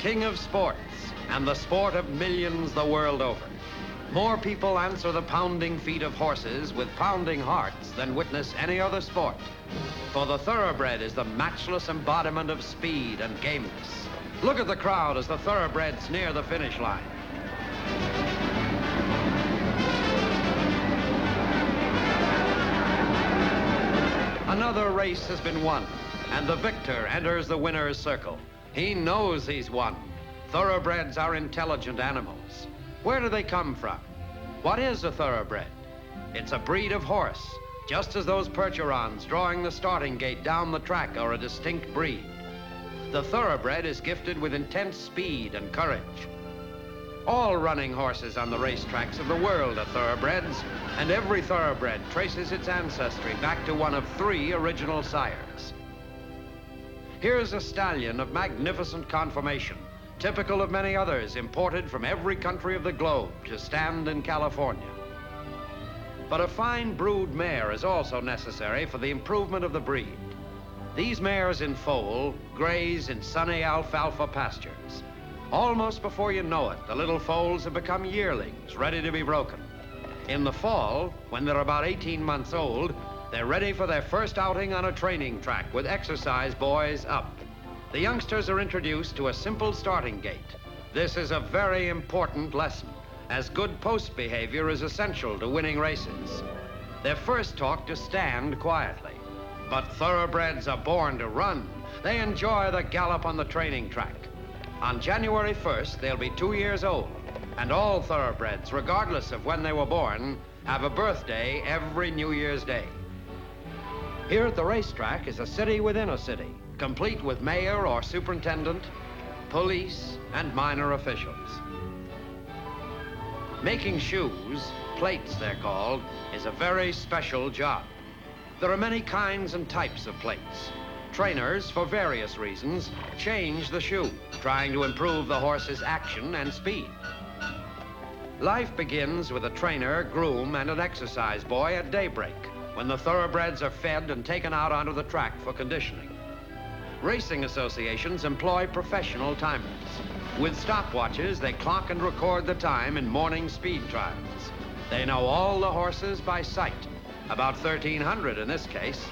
king of sports and the sport of millions the world over. More people answer the pounding feet of horses with pounding hearts than witness any other sport. For the thoroughbred is the matchless embodiment of speed and gameness. Look at the crowd as the thoroughbreds near the finish line. Another race has been won, and the victor enters the winner's circle. He knows he's won. Thoroughbreds are intelligent animals. Where do they come from? What is a thoroughbred? It's a breed of horse, just as those Percherons drawing the starting gate down the track are a distinct breed. The thoroughbred is gifted with intense speed and courage. All running horses on the racetracks of the world are thoroughbreds, and every thoroughbred traces its ancestry back to one of 3 original sires. Here's a stallion of magnificent conformation, typical of many others imported from every country of the globe to stand in California. But a fine brood mare is also necessary for the improvement of the breed. These mares in foal graze in sunny alfalfa pastures. Almost before you know it, the little foals have become yearlings, ready to be broken. In the fall, when they're about 18 months old, they're ready for their first outing on a training track with exercise boys up. The youngsters are introduced to a simple starting gait. This is a very important lesson, as good post behavior is essential to winning races. They're first taught to stand quietly, but thoroughbreds are born to run. They enjoy the gallop on the training track. On January 1st, they'll be 2 years old, and all thoroughbreds, regardless of when they were born, have a birthday every New Year's Day. Here at the racetrack is a city within a city, complete with mayor or superintendent, police, and minor officials. Making shoes, plates they're called, is a very special job. There are many kinds and types of plates. Trainers, for various reasons, change the shoe, trying to improve the horse's action and speed. Life begins with a trainer, groom, and an exercise boy at daybreak, when the thoroughbreds are fed and taken out onto the track for conditioning. Racing associations employ professional timers. With stopwatches, they clock and record the time in morning speed trials. They know all the horses by sight, about 1,300 in this case.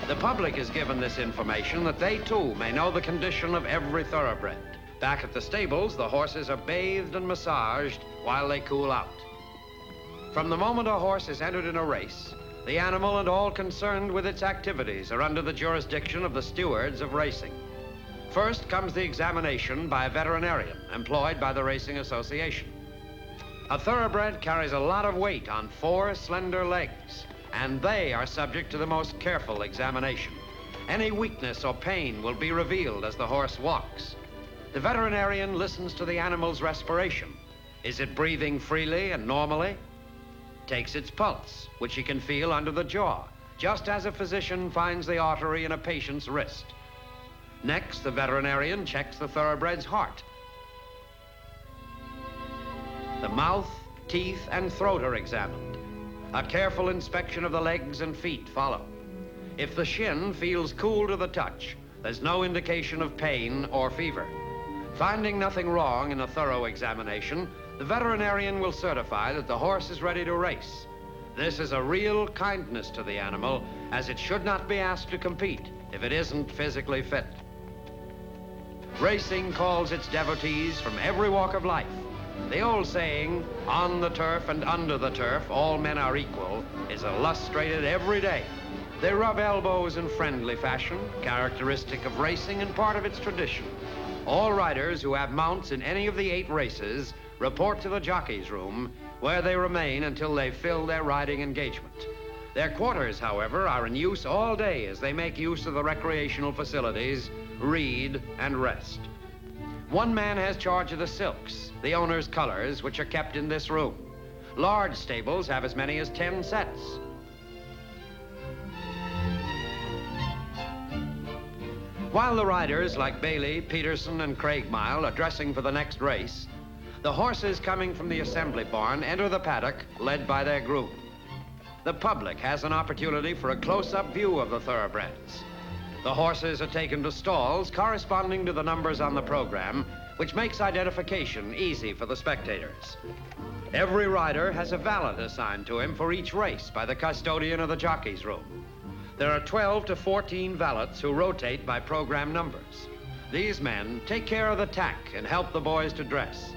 The public is given this information that they too may know the condition of every thoroughbred. Back at the stables, the horses are bathed and massaged while they cool out. From the moment a horse is entered in a race, the animal and all concerned with its activities are under the jurisdiction of the stewards of racing. First comes the examination by a veterinarian employed by the Racing Association. A thoroughbred carries a lot of weight on 4 slender legs, and they are subject to the most careful examination. Any weakness or pain will be revealed as the horse walks. The veterinarian listens to the animal's respiration. Is it breathing freely and normally? Takes its pulse, which he can feel under the jaw, just as a physician finds the artery in a patient's wrist. Next, the veterinarian checks the thoroughbred's heart. The mouth, teeth, and throat are examined. A careful inspection of the legs and feet follow. If the shin feels cool to the touch, there's no indication of pain or fever. Finding nothing wrong in a thorough examination, the veterinarian will certify that the horse is ready to race. This is a real kindness to the animal, as it should not be asked to compete if it isn't physically fit. Racing calls its devotees from every walk of life. The old saying, on the turf and under the turf, all men are equal, is illustrated every day. They rub elbows in friendly fashion, characteristic of racing and part of its tradition. All riders who have mounts in any of the 8 races report to the jockey's room, where they remain until they fill their riding engagement. Their quarters, however, are in use all day as they make use of the recreational facilities, read, and rest. One man has charge of the silks, the owner's colors, which are kept in this room. Large stables have as many as 10 sets. While the riders like Bailey, Peterson, and Craigmile are dressing for the next race, the horses coming from the assembly barn enter the paddock led by their groom. The public has an opportunity for a close-up view of the thoroughbreds. The horses are taken to stalls corresponding to the numbers on the program, which makes identification easy for the spectators. Every rider has a valet assigned to him for each race by the custodian of the jockey's room. There are 12 to 14 valets who rotate by program numbers. These men take care of the tack and help the boys to dress.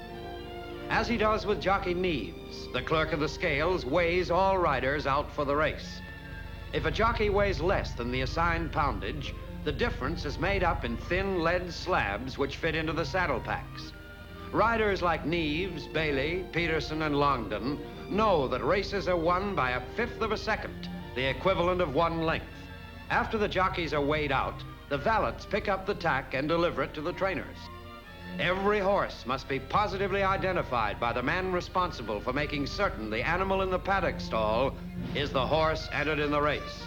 As he does with Jockey Neves, the clerk of the scales weighs all riders out for the race. If a jockey weighs less than the assigned poundage, the difference is made up in thin lead slabs which fit into the saddle packs. Riders like Neves, Bailey, Peterson, and Longden know that races are won by 1/5 of a second, the equivalent of 1 length. After the jockeys are weighed out, the valets pick up the tack and deliver it to the trainers. Every horse must be positively identified by the man responsible for making certain the animal in the paddock stall is the horse entered in the race.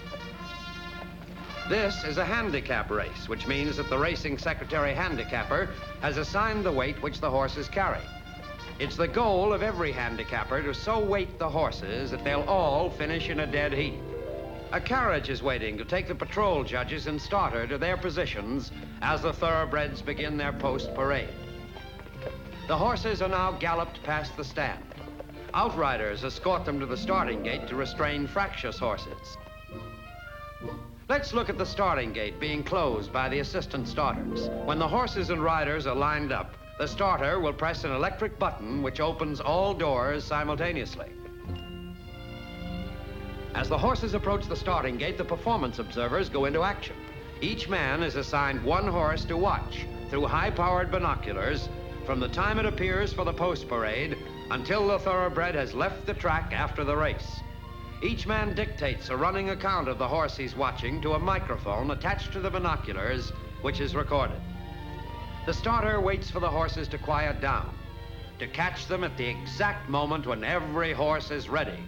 This is a handicap race, which means that the racing secretary handicapper has assigned the weight which the horses carry. It's the goal of every handicapper to so weight the horses that they'll all finish in a dead heat. A carriage is waiting to take the patrol judges and starter to their positions as the thoroughbreds begin their post parade. The horses are now galloped past the stand. Outriders escort them to the starting gate to restrain fractious horses. Let's look at the starting gate being closed by the assistant starters. When the horses and riders are lined up, the starter will press an electric button which opens all doors simultaneously. As the horses approach the starting gate, the performance observers go into action. Each man is assigned 1 horse to watch through high-powered binoculars from the time it appears for the post parade until the thoroughbred has left the track after the race. Each man dictates a running account of the horse he's watching to a microphone attached to the binoculars, which is recorded. The starter waits for the horses to quiet down, to catch them at the exact moment when every horse is ready.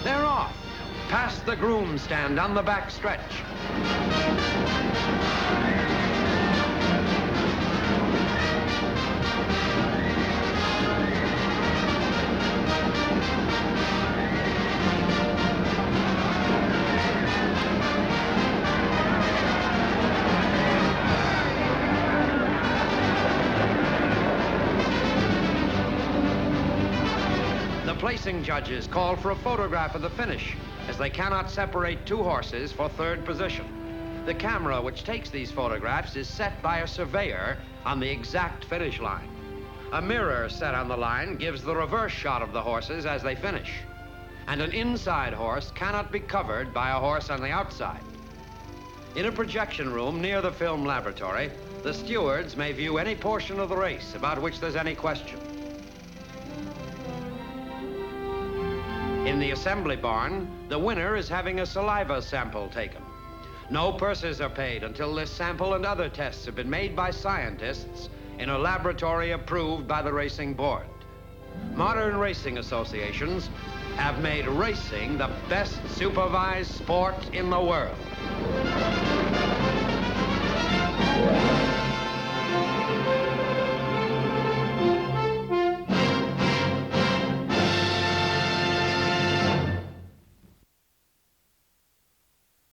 They're off, past the groom stand on the back stretch. Placing judges call for a photograph of the finish, as they cannot separate 2 horses for 3rd position. The camera which takes these photographs is set by a surveyor on the exact finish line. A mirror set on the line gives the reverse shot of the horses as they finish. And an inside horse cannot be covered by a horse on the outside. In a projection room near the film laboratory, the stewards may view any portion of the race about which there's any question. In the assembly barn, the winner is having a saliva sample taken. No purses are paid until this sample and other tests have been made by scientists in a laboratory approved by the racing board. Modern racing associations have made racing the best supervised sport in the world.